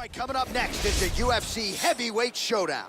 right, coming up next is the UFC Heavyweight Showdown.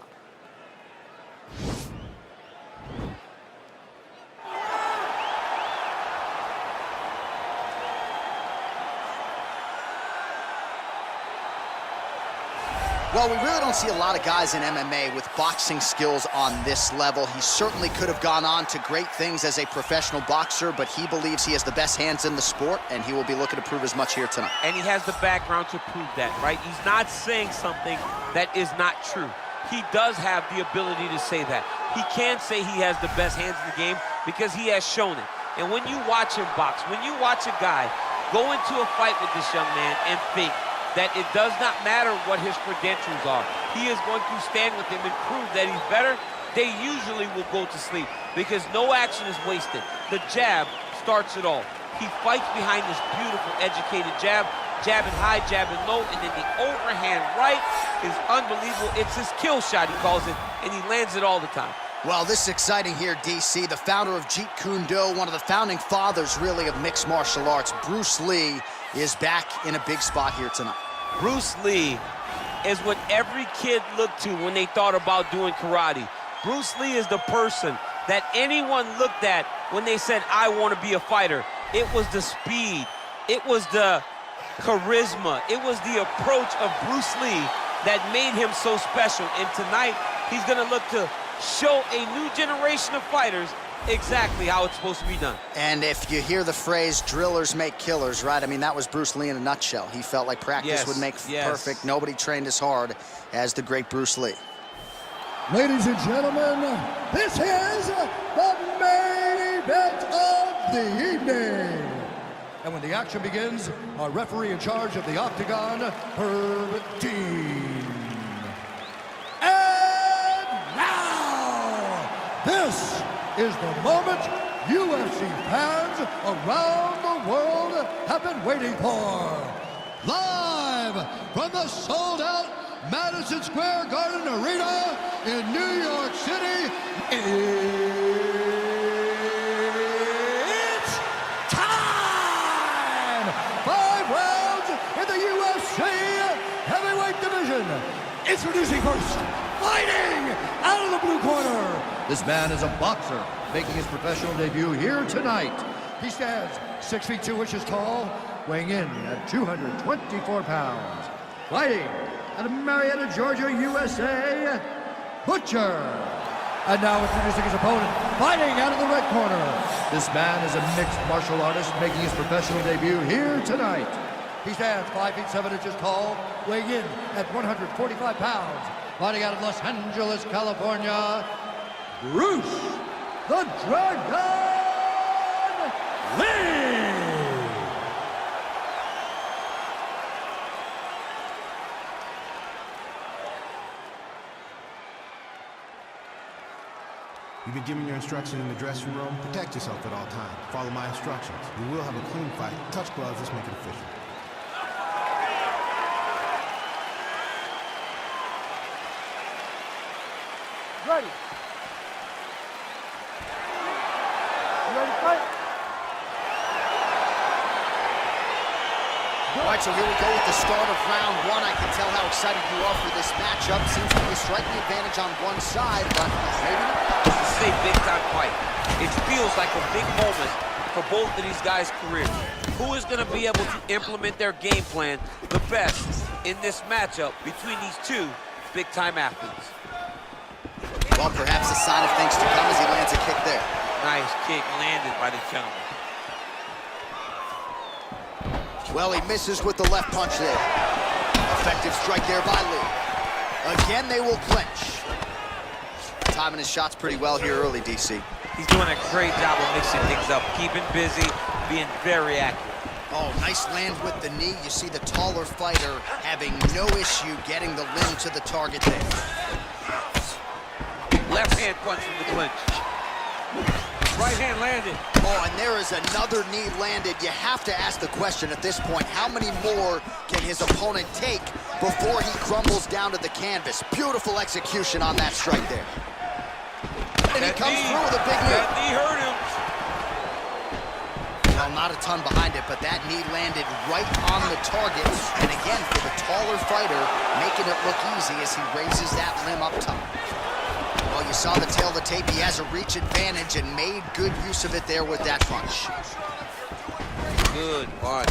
Well, we really don't see a lot of guys in MMA with boxing skills on this level. He certainly could have gone on to great things as a professional boxer, but he believes he has the best hands in the sport, and he will be looking to prove as much here tonight. And he has the background to prove that, right? He's not saying something that is not true. He does have the ability to say that. He can say he has the best hands in the game because he has shown it. And when you watch him box, when you watch a guy go into a fight with this young man and think that it does not matter what his credentials are, he is going to stand with him and prove that he's better, they usually will go to sleep because no action is wasted. The jab starts it all. He fights behind this beautiful, educated jab, jabbing high, jabbing low, and then the overhand right is unbelievable. It's his kill shot, he calls it, and he lands it all the time. Well, this is exciting here, DC. The founder of Jeet Kune Do, one of the founding fathers, really, of mixed martial arts, Bruce Lee, is back in a big spot here tonight. Bruce Lee is what every kid looked to when they thought about doing karate. Bruce Lee is the person that anyone looked at when they said, I want to be a fighter. It was the speed. It was the charisma. It was the approach of Bruce Lee that made him so special. And tonight, he's going to look to show a new generation of fighters exactly how it's supposed to be done. And if you hear the phrase, drillers make killers, right? I mean, that was Bruce Lee in a nutshell. He felt like practice would make perfect. Nobody trained as hard as the great Bruce Lee. Ladies and gentlemen, this is the main event of the evening. And when the action begins, our referee in charge of the Octagon, Herb Dean. And now, this is the moment UFC fans around the world have been waiting for. Live from the sold-out Madison Square Garden Arena in New York City, it's time! 5 rounds in the UFC Heavyweight Division. Introducing first, fighting out of the blue corner. This man is a boxer, making his professional debut here tonight. He stands 6 feet 2 inches tall, weighing in at 224 pounds. Fighting out of Marietta, Georgia, USA, Butcher. And now introducing his opponent, fighting out of the red corner. This man is a mixed martial artist, making his professional debut here tonight. He stands 5 feet 7 inches tall, weighing in at 145 pounds. Fighting out of Los Angeles, California, Bruce the Dragon Lee! You've been given your instructions in the dressing room. Protect yourself at all times. Follow my instructions. We will have a clean fight. Touch gloves, let's make it official. Ready. You ready to fight? All right, so here we go with the start of round 1. I can tell how excited you are for this matchup. Seems to be a striking advantage on one side, but maybe not. This is a big-time fight. It feels like a big moment for both of these guys' careers. Who is going to be able to implement their game plan the best in this matchup between these two big-time athletes? Well, perhaps a sign of things to come as he lands a kick there. Nice kick landed by the gentleman. Well, he misses with the left punch there. Effective strike there by Lee. Again, they will clinch. Timing his shots pretty well here early, DC. He's doing a great job of mixing things up, keeping busy, being very accurate. Oh, nice land with the knee. You see the taller fighter having no issue getting the limb to the target there. Left hand punch from the clinch. Right hand landed. Oh, and there is another knee landed. You have to ask the question at this point, how many more can his opponent take before he crumbles down to the canvas? Beautiful execution on that strike there. And he comes through with a big knee. That knee hurt him. Well, not a ton behind it, but that knee landed right on the target. And again, for the taller fighter, making it look easy as he raises that limb up top. Well, you saw the tail of the tape. He has a reach advantage and made good use of it there with that punch. Good punch.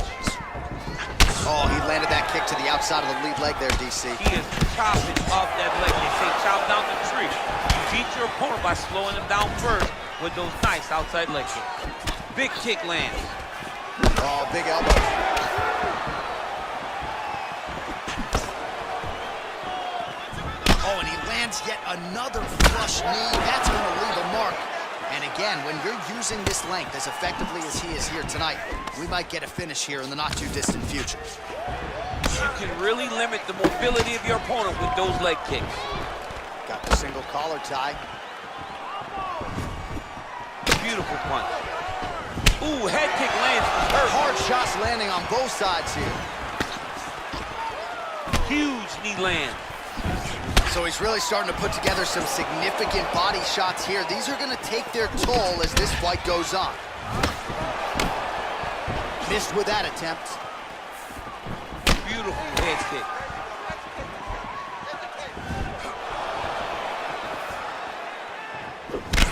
Oh, he landed that kick to the outside of the lead leg there, DC. He is chopping off that leg. They say chop down the tree. You beat your opponent by slowing him down first with those nice outside leg kicks. Big kick lands. Oh, big elbow. Oh, and he lands yet another flush knee. That's going to leave a mark. And again, when you're using this length as effectively as he is here tonight, we might get a finish here in the not-too-distant future. You can really limit the mobility of your opponent with those leg kicks. Got the single collar tie. Beautiful punch. Ooh, head kick lands. Hard shots landing on both sides here. Huge knee land. So he's really starting to put together some significant body shots here. These are going to take their toll as this fight goes on. Missed with that attempt. Beautiful head kick.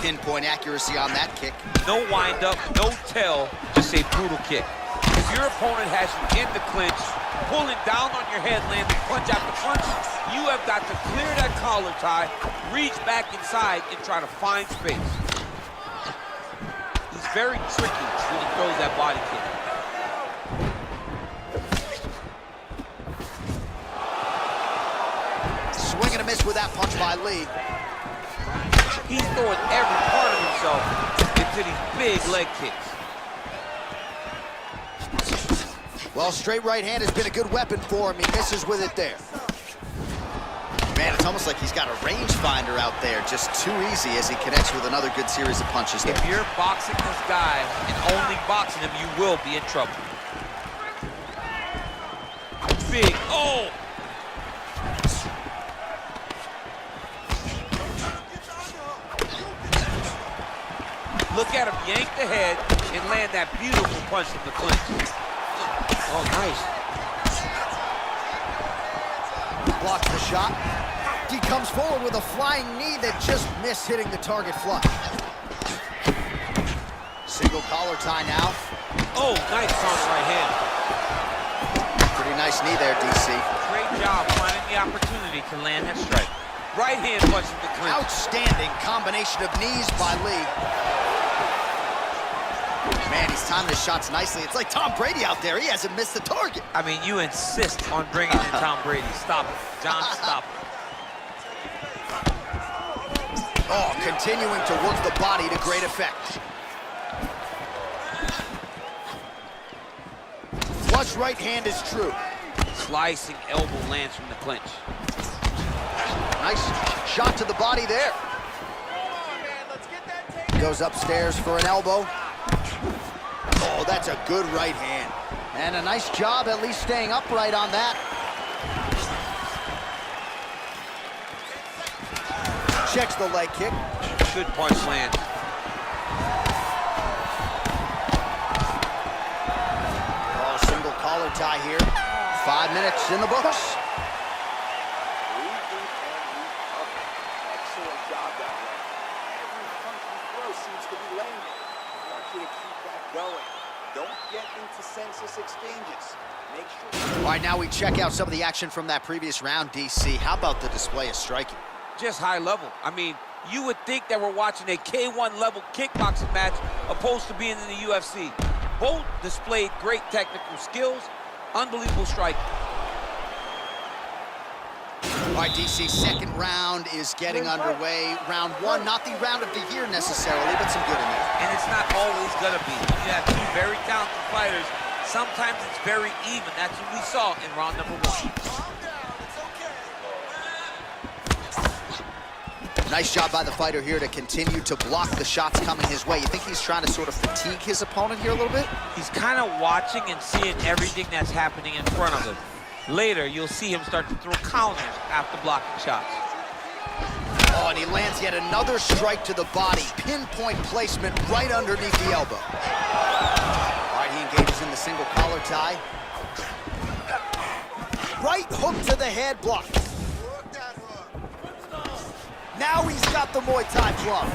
Pinpoint accuracy on that kick. No wind up, no tell, just a brutal kick. If your opponent has you in the clinch, pulling down on your head, landing punch after punch, you have got to clear that collar tie, reach back inside, and try to find space. He's very tricky when he throws that body kick. Swing and a miss with that punch by Lee. He's throwing every part of himself into these big leg kicks. Well, straight right hand has been a good weapon for him. He misses with it there. Man, it's almost like he's got a rangefinder out there. Just too easy as he connects with another good series of punches there. If you're boxing this guy and only boxing him, you will be in trouble. Big, oh! Look at him yank the head and land that beautiful punch from the clinch. Oh, nice. Blocks the shot. He comes forward with a flying knee that just missed hitting the target flush. Single collar tie now. Oh, nice counter right hand. Pretty nice knee there, DC. Great job finding the opportunity to land that strike. Right hand punch from the clinch. Outstanding combination of knees by Lee. Man, he's timing his shots nicely. It's like Tom Brady out there. He hasn't missed the target. I mean, you insist on bringing in Tom Brady. Stop it. John, stop it. Oh, continuing to work the body to great effect. Flush right hand is true. Slicing elbow lands from the clinch. Nice shot to the body there. Goes upstairs for an elbow. Oh, that's a good right hand. And a nice job at least staying upright on that. Checks the leg kick. Good punch land. Oh, single collar tie here. 5 minutes in the books. Excellent job that way. Every punch you throw seems to be landing. I want you to keep that going. Don't get into senseless exchanges. Make sure. All right, now we check out some of the action from that previous round, DC. How about the display of striking? Just high level. I mean, you would think that we're watching a K1 level kickboxing match opposed to being in the UFC. Both displayed great technical skills, unbelievable striking. All right, DC, second round is getting underway. Round one, not the round of the year necessarily, but some good in there. And it's not always gonna be. You have two very talented fighters. Sometimes it's very even. That's what we saw in round number one. Nice job by the fighter here to continue to block the shots coming his way. You think he's trying to sort of fatigue his opponent here a little bit? He's kind of watching and seeing everything that's happening in front of him. Later, you'll see him start to throw counters after blocking shots. Oh, and he lands yet another strike to the body. Pinpoint placement right underneath the elbow. All right, he engages in the single collar tie. Right hook to the head, block. Now he's got the Muay Thai club.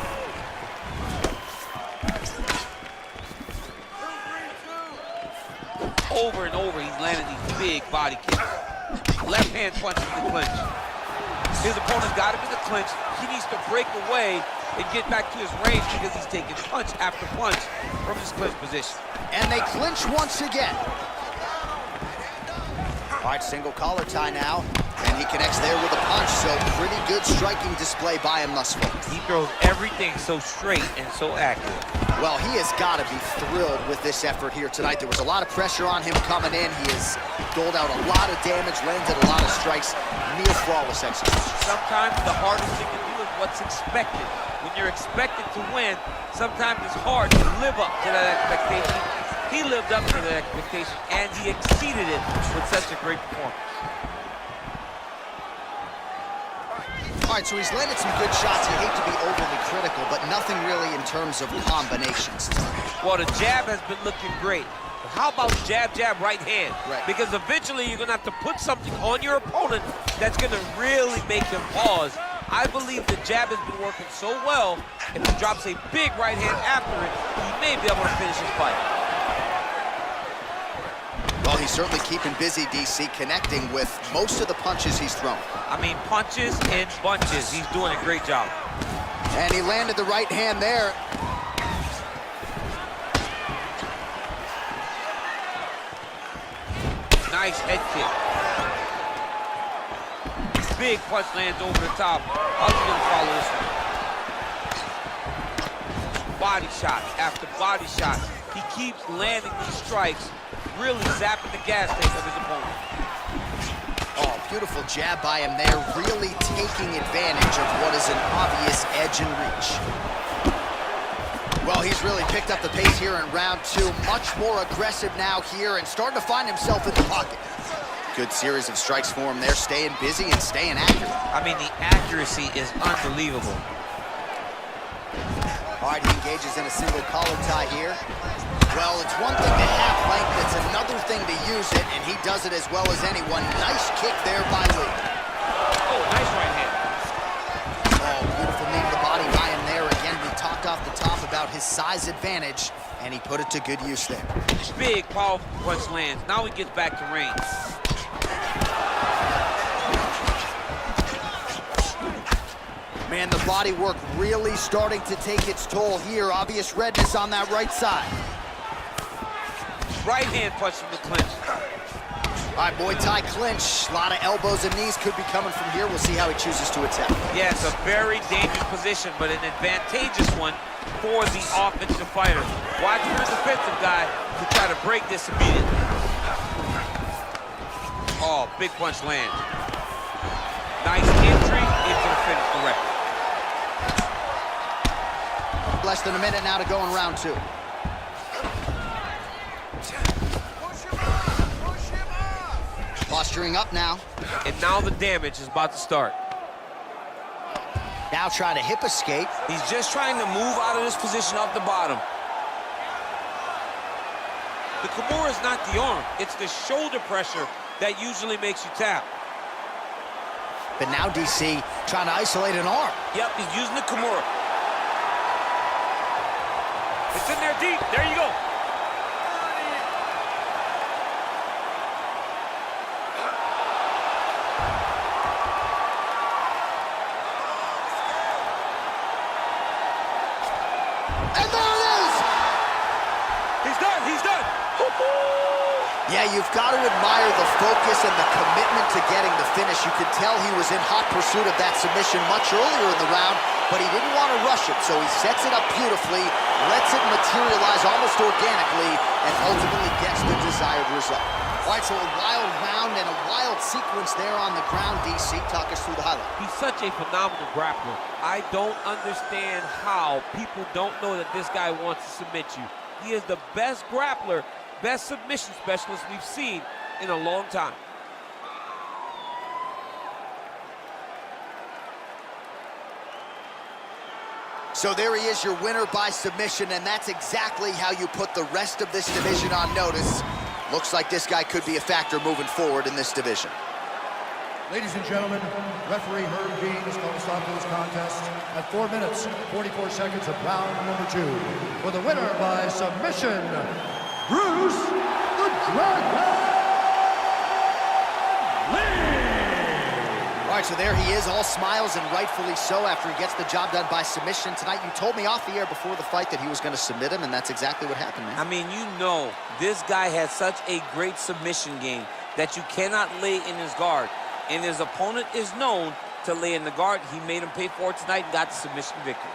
Over and over, he's landing these big body kicks. Left hand punch in the clinch. His opponent's got him in the clinch. He needs to break away and get back to his range because he's taking punch after punch from his clinch position. And they clinch once again. All right, single collar tie now. And he connects there with a punch, so pretty good striking display by him thus far. He throws everything so straight and so accurate. Well, he has got to be thrilled with this effort here tonight. There was a lot of pressure on him coming in. He has doled out a lot of damage, landed a lot of strikes, near flawless execution. Sometimes the hardest thing to do is what's expected. When you're expected to win, sometimes it's hard to live up to that expectation. He lived up to that expectation, and he exceeded it with such a great performance. All right, so he's landed some good shots. You hate to be overly critical, but nothing really in terms of combinations. Well, the jab has been looking great. But how about jab, jab, right hand? Right. Because eventually you're going to have to put something on your opponent that's going to really make him pause. I believe the jab has been working so well, if he drops a big right hand after it, he may be able to finish his fight. Well, he's certainly keeping busy, DC, connecting with most of the punches he's thrown. I mean, punches in bunches. He's doing a great job. And he landed the right hand there. Nice head kick. Big punch lands over the top. How's he gonna follow this one? Body shot after body shot. He keeps landing these strikes, really zapping the gas tank of his opponent. Oh, beautiful jab by him there, really taking advantage of what is an obvious edge and reach. Well, he's really picked up the pace here in round two, much more aggressive now here and starting to find himself in the pocket. Good series of strikes for him there, staying busy and staying accurate. I mean, the accuracy is unbelievable. All right, he engages in a single collar tie here. Well, it's one thing to have length, it's another thing to use it, and he does it as well as anyone. Nice kick there by Lee. Oh, nice right hand. Oh, beautiful knee to the body by him there. Again, we talked off the top about his size advantage, and he put it to good use there. Big, powerful punch lands. Now he gets back to range. Man, the body work really starting to take its toll here. Obvious redness on that right side. Right hand punch from the clinch. All right, Muay Thai clinch. A lot of elbows and knees could be coming from here. We'll see how he chooses to attack. Yeah, it's a very dangerous position, but an advantageous one for the offensive fighter. Watch for the defensive guy to try to break this immediately. Oh, big punch lands. Nice entry into the finish, correct. Less than a minute now to go in round two. Posturing up now. And now the damage is about to start. Now trying to hip escape. He's just trying to move out of this position off the bottom. The Kimura is not the arm. It's the shoulder pressure that usually makes you tap. But now DC trying to isolate an arm. Yep, he's using the Kimura. It's in there deep. There you go. And there it is! He's done. He's done. Yeah, you've got to admire the focus and the commitment to getting the finish. You could tell he was in hot pursuit of that submission much earlier in the round, but he didn't want to rush it, so he sets it up beautifully, lets it materialize almost organically, and ultimately gets the desired result. All right, so a wild round and a wild sequence there on the ground. DC, talk us through the highlight. He's such a phenomenal grappler. I don't understand how people don't know that this guy wants to submit you. He is the best grappler, best submission specialist we've seen in a long time. So there he is, your winner by submission, and that's exactly how you put the rest of this division on notice. Looks like this guy could be a factor moving forward in this division. Ladies and gentlemen, referee Herb Dean has called a stop to this contest at 4 minutes, 44 seconds of round number 2. For the winner by submission, Bruce the Dragon Lee! All right, so there he is, all smiles, and rightfully so after he gets the job done by submission tonight. You told me off the air before the fight that he was going to submit him, and that's exactly what happened, man. I mean, you know, this guy has such a great submission game that you cannot lay in his guard. And his opponent is known to lay in the guard. He made him pay for it tonight and got the submission victory.